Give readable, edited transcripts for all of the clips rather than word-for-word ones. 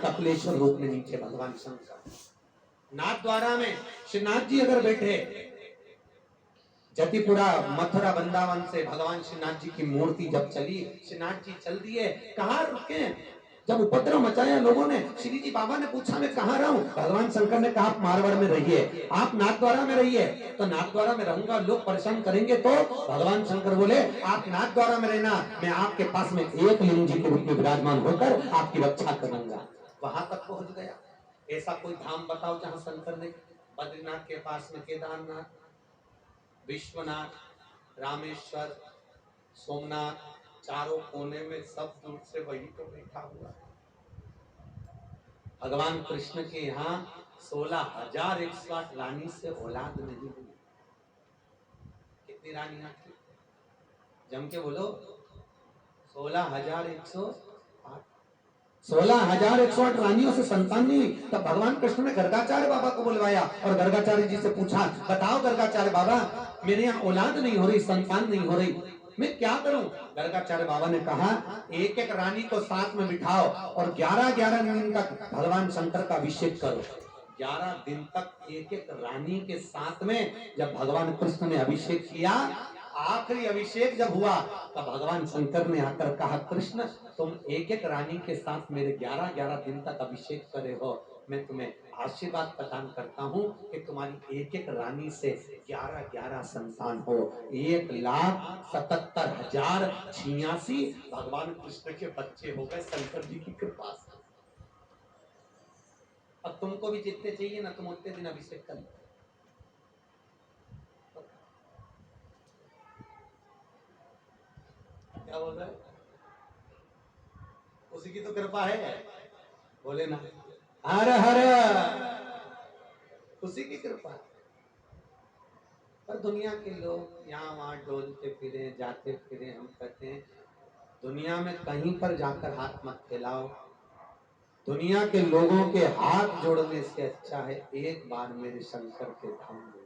कपिलेश्वर रूप में नीचे भगवान शंकर। नाथ द्वारा में श्रीनाथ जी अगर बैठे, जतिपुरा मथुरा वृंदावन से भगवान श्रीनाथ जी की मूर्ति जब चली, श्रीनाथ जी चल दिए, कहाँ रुके? जब उपद्रव मचाया लोगों ने, श्री जी बाबा ने पूछा मैं कहाँ रहूं? भगवान शंकर ने कहा आप मारवाड़ में रहिए, आप नाथ द्वारा में रहिए। तो नाथ द्वारा में रहूंगा, लोग परेशान करेंगे, तो भगवान शंकर बोले आप नाथ द्वारा में रहना, मैं आपके पास में एक लिंग जी के रूप में विराजमान होकर आपकी रक्षा करूंगा। वहां तक पहुंच गया। ऐसा कोई धाम बताओ जहां शंकर ने, बद्रीनाथ के पास में केदारनाथ, विश्वनाथ, रामेश्वर, सोमनाथ, चारों कोने में सब दूर से वही तो बैठा हुआ। भगवान कृष्ण के यहाँ 16,108 रानी से औलाद नहीं हुई। कितनी रानियां थी? जम के बोलो। 16,108 रानियों से संतान नहीं। तब भगवान कृष्ण ने गर्गाचार्य बाबा को बुलवाया और गर्गाचार्य जी से पूछा, बताओ गर्गाचार्य बाबा, मेरे यहाँ औलाद नहीं हो रही, संतान नहीं हो रही, मैं क्या करूं? गर्गाचार्य बाबा ने कहा एक एक रानी को साथ में बिठाओ और 11-11 दिन तक भगवान शंकर का अभिषेक करो। 11 दिन तक एक एक रानी के साथ में जब भगवान कृष्ण ने अभिषेक किया, आखिरी अभिषेक जब हुआ तब भगवान शंकर ने आकर कहा, कृष्ण तुम एक एक रानी के साथ मेरे 11-11 दिन तक अभिषेक करे हो, मैं तुम्हें आशीर्वाद प्रदान करता हूँ कि तुम्हारी एक एक रानी से 11-11 संतान हो। 1,77,086 भगवान कृष्ण के बच्चे हो गए शंकर जी की कृपा से। अब तुमको भी जितने चाहिए ना, तुम उतने दिन अभिषेक कर लो। क्या बोल रहे? उसी की तो कृपा है, बोले ना हर हर, उसी की कृपा। पर दुनिया के लोग यहाँ वहां डोलते फिरे, जाते फिरे। हम कहते हैं दुनिया में कहीं पर जाकर हाथ मत फैलाओ। दुनिया के लोगों के हाथ जोड़ने से अच्छा है एक बार मेरे शंकर के धाम में।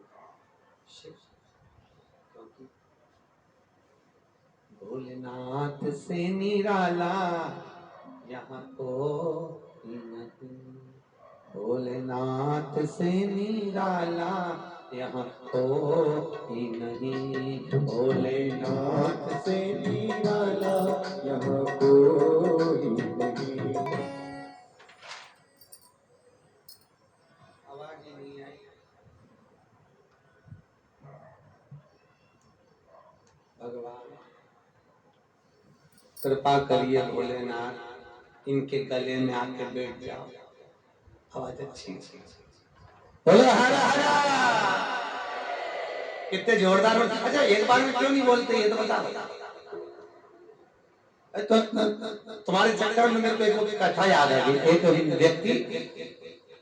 क्योंकि भोलेनाथ से निराला यहाँ कोई नहीं, भोलेनाथ से निराला यहाँ कोई नहीं, भोलेनाथ से निराला यहाँ कोई नहीं। आवाज ही नहीं आई। भगवान कृपा करिए भोलेनाथ, इनके गले में आके बैठ जाओ। आवाज अच्छी बोलो हरा हरा। कितने जोरदार। अच्छा एक बार में क्यों नहीं बोलते ये तो बता। तो तुम्हारे चक्कर में मेरे को एक कथा याद आ गई। एक व्यक्ति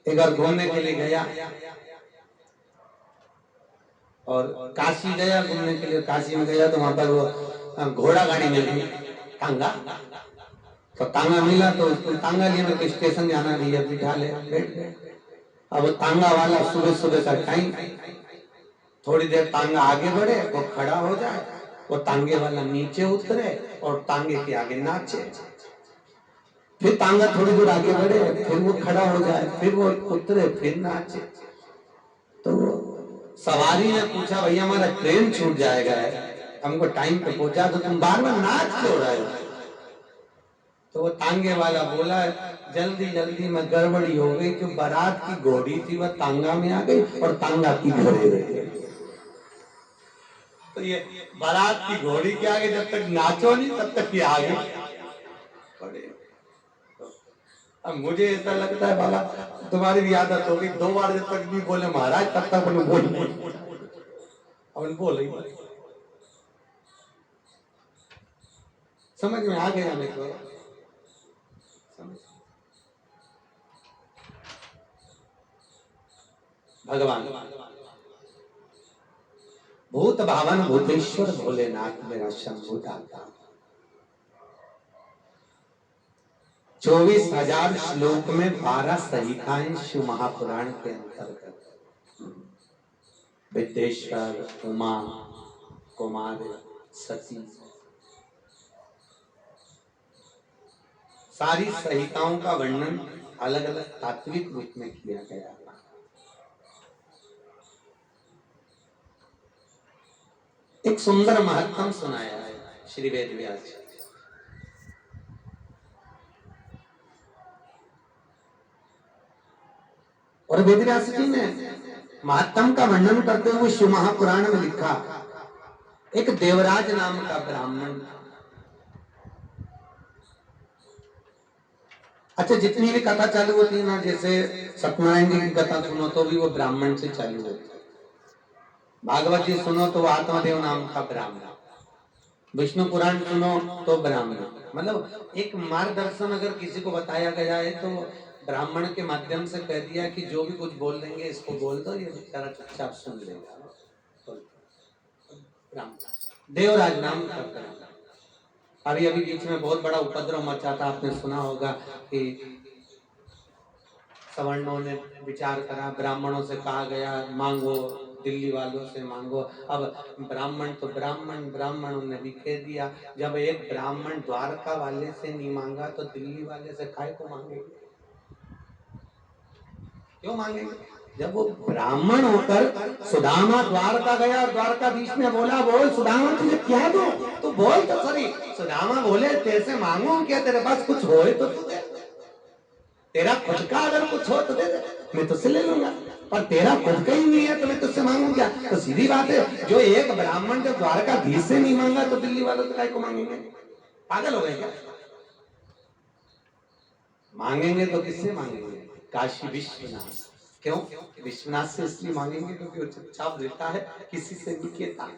एक बार घूमने के लिए गया और काशी गया घूमने के लिए। काशी में गया तो वहां पर वो घोड़ा गाड़ी मिल गई, तांगा। तो तांगा मिला तो उसको तांगा लिया, मेरे को स्टेशन जाना भैया, बिठा ले, बैठ गए। अब वो तांगा वाला सुबह सुबह का टाइम, थोड़ी देर तांगा आगे बढ़े, वो खड़ा हो जाए, वो तांगे वाला नीचे उतरे और तांगे के आगे नाचे। फिर तांगा थोड़ी दूर आगे बढ़े, फिर वो खड़ा हो जाए, फिर वो उतरे, फिर नाचे। तो सवारी ने पूछा भैया हमारा ट्रेन छूट जाएगा, हमको टाइम पे पहुंचा, तो तुम बार बार नाच क्यों रहे हो? तो वो तांगे वाला बोला जल्दी जल्दी में गड़बड़ी हो गई, जो बारात की घोड़ी थी वह तांगा में आ गई और तांगा की घोड़े रह गई। तो ये बारात की घोड़ी के आगे जब तक नाचो नहीं तब तक ये आगे बढ़े। अब मुझे ऐसा लगता है बाला तुम्हारी भी आदत होगी, 2 बार जब तक भी बोले महाराज तब तक अपन बोल समझ में आ गया मेरे को। भगवान भूत भावन भूतेश्वर भोलेनाथ मेरा शंभु दाता। 24,000 श्लोक में 12 संहिताएं शिव महापुराण के अंतर्गत। विद्येश्वर, उमा, कुमार, सती, सारी संहिताओं का वर्णन अलग अलग तात्विक रूप में किया गया। एक सुंदर महत्तम सुनाया है श्री वेद व्यास जी। और वेद व्यास जी ने महात्म का वर्णन करते हुए शिव महापुराण में लिखा, एक देवराज नाम का ब्राह्मण। अच्छा, जितनी भी कथा चालू होती है ना, जैसे सत्यनारायण जी की कथा सुनो तो भी वो ब्राह्मण से चालू होती है, भागवत जी सुनो तो आत्मदेव नाम का ब्राह्मण, विष्णु पुराण सुनो तो ब्राह्मण। मतलब एक मार्गदर्शन अगर किसी को बताया गया है तो ब्राह्मण के माध्यम से कह दिया कि जो भी कुछ बोल देंगे इसको बोल दो, ये बेचारा चुपचाप सुन लेगा। ब्राह्मण देवराज नाम का ब्राह्मण। अभी अभी बीच में बहुत बड़ा उपद्रव मचा था, आपने सुना होगा कि सवर्णों ने विचार करा, ब्राह्मणों से कहा गया मांगो, दिल्ली वालों से मांगो। अब ब्राह्मण तो ब्राह्मणों ने भी कह दिया, जब एक ब्राह्मण द्वारका वाले से नहीं मांगा तो दिल्ली वाले से काय को मांगेंगे? क्यों मांगेंगे? जब वो ब्राह्मण होकर सुदामा द्वारका गया, द्वारकाधीश ने बोला, बोल सुदामा तुझे क्या दो? तो बोल तो सही। सुदामा बोले, तेरे से मांगू क्या? तेरे पास कुछ हो तो तू दे, तेरा खुद का अगर कुछ हो तो दे दे, मैं तुझसे ले लूंगा, पर तेरा खुद का ही नहीं है तो मैं तुझसे मांगू क्या? तो सीधी बात है, जो एक ब्राह्मण जब द्वारकाधीश से नहीं मांगा तो दिल्ली वालों से काय को मांगेंगे? पागल हो गए क्या? मांगेंगे तो किससे मांगेंगे? काशी विश्वनाथ। क्यों विश्वनाथ से इसलिए मांगेंगे क्योंकि वो चुपचाप रहता है, किसी से नहीं कहता।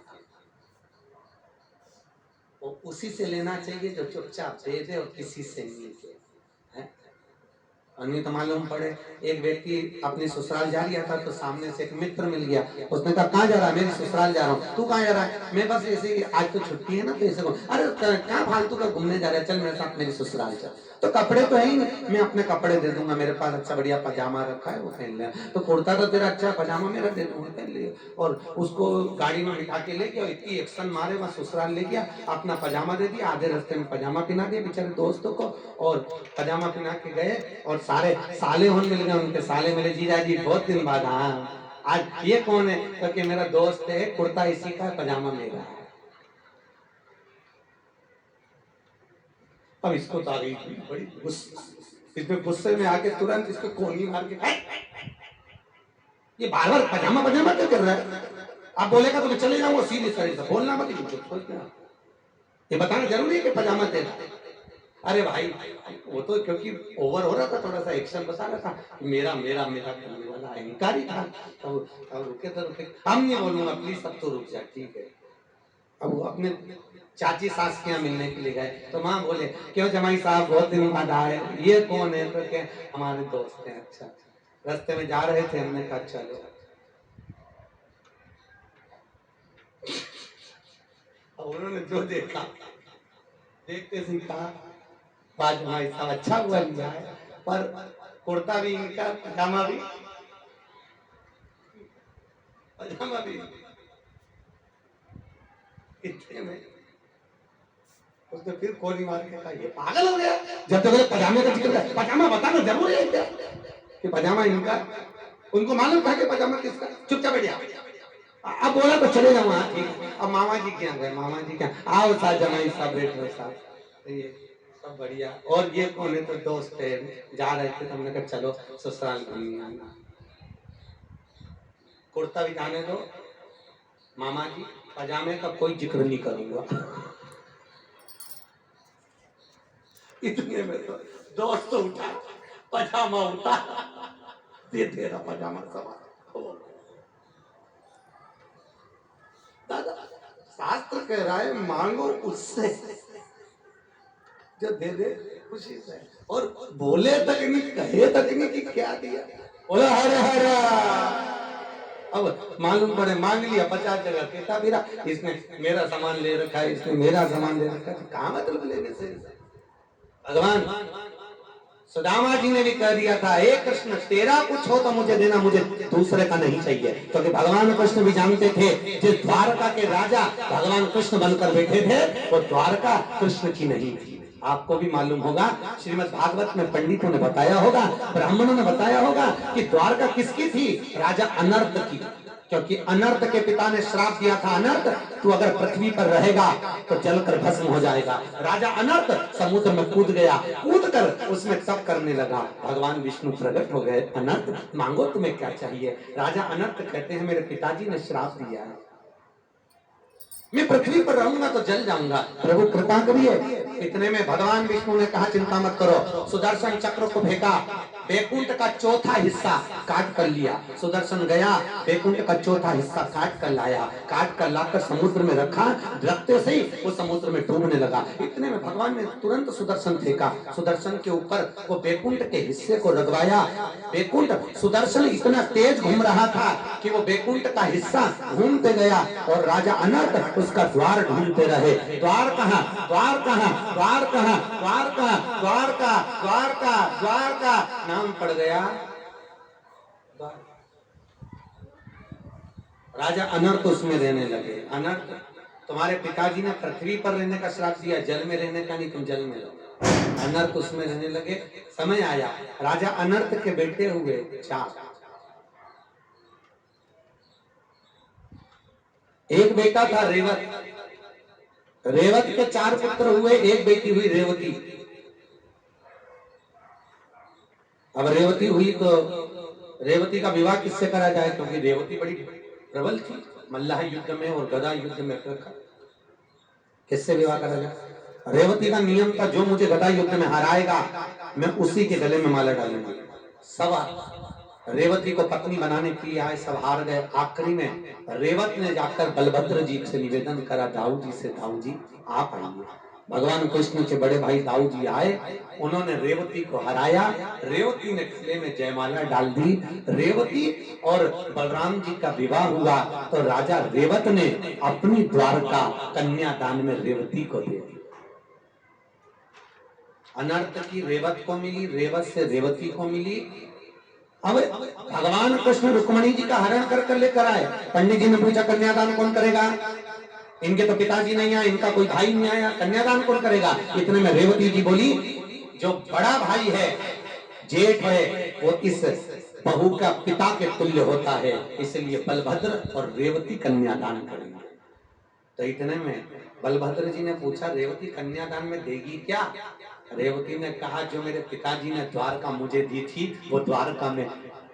वो उसी से लेना चाहिए जो चुपचाप दे दे और किसी से नहीं कहे। अन्य तो मालूम पड़े, एक व्यक्ति अपनी ससुराल जा रहा था तो सामने से एक मित्र मिल गया, उसने कहा कहाँ जा रहा है? मेरी ससुराल जा रहा हूँ। तू कहाँ जा रहा है? मैं बस ऐसे ही, आज तो छुट्टी है ना तो ऐसे। अरे कहाँ फालतू का घूमने जा रहा है? चल मेरे साथ मेरी ससुराल चल। तो कपड़े तो है ही, मैं अपने कपड़े दे दूंगा, मेरे पास अच्छा बढ़िया पजामा रखा है वो पहन लिया। तो कुर्ता तो तेरा अच्छा, पजामा मेरा दे दूंगा, पहन लिया। और उसको गाड़ी में बिठा के ले गया, इतनी एक्शन मारे वहां ससुराल ले गया, अपना पजामा दे दिया, आधे रास्ते में पजामा पहना दिया बेचारे दोस्तों को, और पजामा पहना के गए और सारे साले होने मिल गए। उनके साले मिले, जीजा जी बहुत दिन बाद, हाँ आज ये कौन है? क्योंकि मेरा दोस्त है, कुर्ता इसी का, पजामा मेरा है। अब इसको तो आ गई बड़ी इसमें गुस्से में आके तुरंत इसको कोनी मार के, ये बार बार पजामा पजामा क्यों कर रहा है? आप बोलेगा तो मैं चले जाऊंगा, सीधे सही से बोलना मत, ये बताना जरूरी है कि पजामा तेरा। अरे भाई वो तो क्योंकि ओवर हो रहा था, थोड़ा सा एक्शन बता रहा था, मेरा मेरा मेरा करने वाला अहंकारी था। अब रुके तो रुके, हम नहीं बोलूंगा प्लीज, सब तो रुक जा, ठीक है। अब वो अपने चाची सास के यहाँ मिलने के लिए गए तो माँ बोले, क्यों जमाई साहब बहुत दिन बाद आए? ये कौन है? तो क्या, हमारे दोस्त हैं। अच्छा, रास्ते में जा रहे थे, हमने कहा चलो। उन्होंने जो देखा, देखते से कहा, बाज भाई साहब अच्छा हुआ लिया है, पर कुर्ता भी इनका, पजामा भी इतने में उसने फिर कोली मार के कहा, ये पागल हो गया, जब तक पजामे का जिक्र है, पजामा बताना जरूरी है क्या कि पजामा इनका? उनको मालूम था कि पजामा किसका। चुपचाप बैठ जा। अब बोला तो चले जाओ, हाँ ठीक। अब मामा जी क्या गए, मामा जी क्या, आओ साथ जमाई साहब बैठो साथ, ये सब बढ़िया। और ये कौन है? तो दोस्त है, जा रहे थे तो हमने कहा चलो ससुराल घूमने आना। कुर्ता भी जाने दो मामा जी, पजामे का कोई जिक्र नहीं करूंगा। इतने में तो दोस्त उठा, पजामा उठा, दे तेरा पजामा सवार। दादा शास्त्र कह रहा है मांगो उससे जो दे दे खुशी से, और बोले तक नहीं, कहे तक नहीं कि क्या दिया। बोला हरे हरे। अब मालूम पड़े मांग लिया 50 जगह, कहता मेरा, इसने मेरा सामान ले रखा है, इसने मेरा सामान ले रखा है। कहाँ मतलब लेने से? भगवान सुदामा जी ने भी कह दिया था, हे कृष्ण तेरा कुछ हो तो मुझे देना, मुझे दूसरे का नहीं चाहिए। क्योंकि भगवान कृष्ण भी जानते थे जिस द्वारका के राजा भगवान कृष्ण बनकर बैठे थे वो द्वारका कृष्ण की नहीं थी। आपको भी मालूम होगा, श्रीमद् भागवत में पंडितों ने बताया होगा, ब्राह्मणों ने बताया होगा कि द्वारका किसकी थी? राजा अनर्त की। क्योंकि अनर्त के पिता ने श्राप दिया था, अनर्त तू अगर पृथ्वी पर रहेगा तो जलकर भस्म हो जाएगा। राजा अनर्त समुद्र में कूद गया, कूद कर उसमें तप करने लगा। भगवान विष्णु प्रकट हो गए, अनर्त मांगो तुम्हें क्या चाहिए? राजा अनर्त कहते हैं मेरे पिताजी ने श्राप दिया है, मैं पृथ्वी पर रहूंगा तो जल जाऊंगा, प्रभु कृपा करिए। इतने में भगवान विष्णु ने कहा चिंता मत करो, सुदर्शन चक्र को फेंका, बैकुंठ का चौथा हिस्सा काट कर लिया। सुदर्शन गया, बैकुंठ का चौथा हिस्सा काट कर लाया, काट कर लाकर समुद्र में रखा, रखते से ही वो समुद्र में डूबने लगा। इतने में भगवान ने तुरंत सुदर्शन फेंका, सुदर्शन के ऊपर वो बैकुंठ के हिस्से को रगवाया। बैकुंठ, सुदर्शन इतना तेज घूम रहा था कि वो बैकुंठ का हिस्सा घूमते गया और राजा अनर्त उसका द्वार ढूंढते रहे। द्वार कहाँ, द्वार कहाँ, द्वार कहाँ, द्वार कहाँ, द्वार का, द्वार का, द्वार का नाम पड़ गया द्वार। राजा अनर्त उसमें रहने लगे। अनर्त, तुम्हारे पिताजी ने पृथ्वी पर रहने का श्राप दिया, जल में रहने का नहीं, तुम जल में रहो। अनर्त उसमें रहने लगे। समय आया, राजा अनर्त के बेटे हुए 4। एक बेटा था रेवत, रेवत के 4 पुत्र हुए, एक बेटी हुई रेवती। अब रेवती हुई तो रेवती का विवाह किससे करा जाए? क्योंकि रेवती बड़ी प्रबल थी मल्लाह युद्ध में और गदा युद्ध में। किससे विवाह करा जाए? रेवती का नियम था, जो मुझे गदा युद्ध में हराएगा मैं उसी के गले में माला डालूंगी। सब रेवती को पत्नी बनाने के लिए आए, सब हार गए। आखिरी में रेवत ने जाकर बलभद्र जी से निवेदन करा, दाऊ जी से, दाऊ जी आप आइए। भगवान कृष्ण के बड़े भाई दाऊ जी आए, उन्होंने रेवती को हराया। रेवती ने गले में जयमाला डाल दी। रेवती और बलराम जी का विवाह हुआ तो राजा रेवत ने अपनी द्वारका कन्यादान में रेवती को दे दी। अनर्थ की रेवत को मिली, रेवत से रेवती को मिली। अब भगवान कृष्ण रुक्मणी जी का हरण कर कर लेकर आए। पंडित जी ने पूछा कन्यादान कौन करेगा? इनके तो पिताजी नहीं आए, इनका कोई भाई नहीं आया, कन्यादान कौन करेगा? इतने में रेवती जी बोली, जो बड़ा भाई है, जेठ है, वो इस बहू का पिता के तुल्य होता है, इसलिए बलभद्र और रेवती कन्यादान करेंगे। तो इतने में बलभद्र जी ने पूछा, रेवती कन्यादान में देगी क्या? रेवती ने कहा, जो मेरे पिताजी ने द्वारका मुझे दी थी वो द्वारका में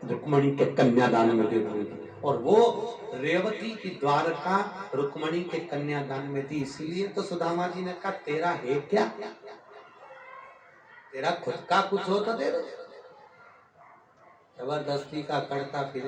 रुक्मणी के कन्यादान में दे दूंगी। और वो रेवती की द्वारका रुक्मणी के कन्यादान में दी। इसलिए तो सुदामा जी ने कहा, तेरा है क्या? तेरा खुद का कुछ हो तो दे दो। जबरदस्ती का करता फिर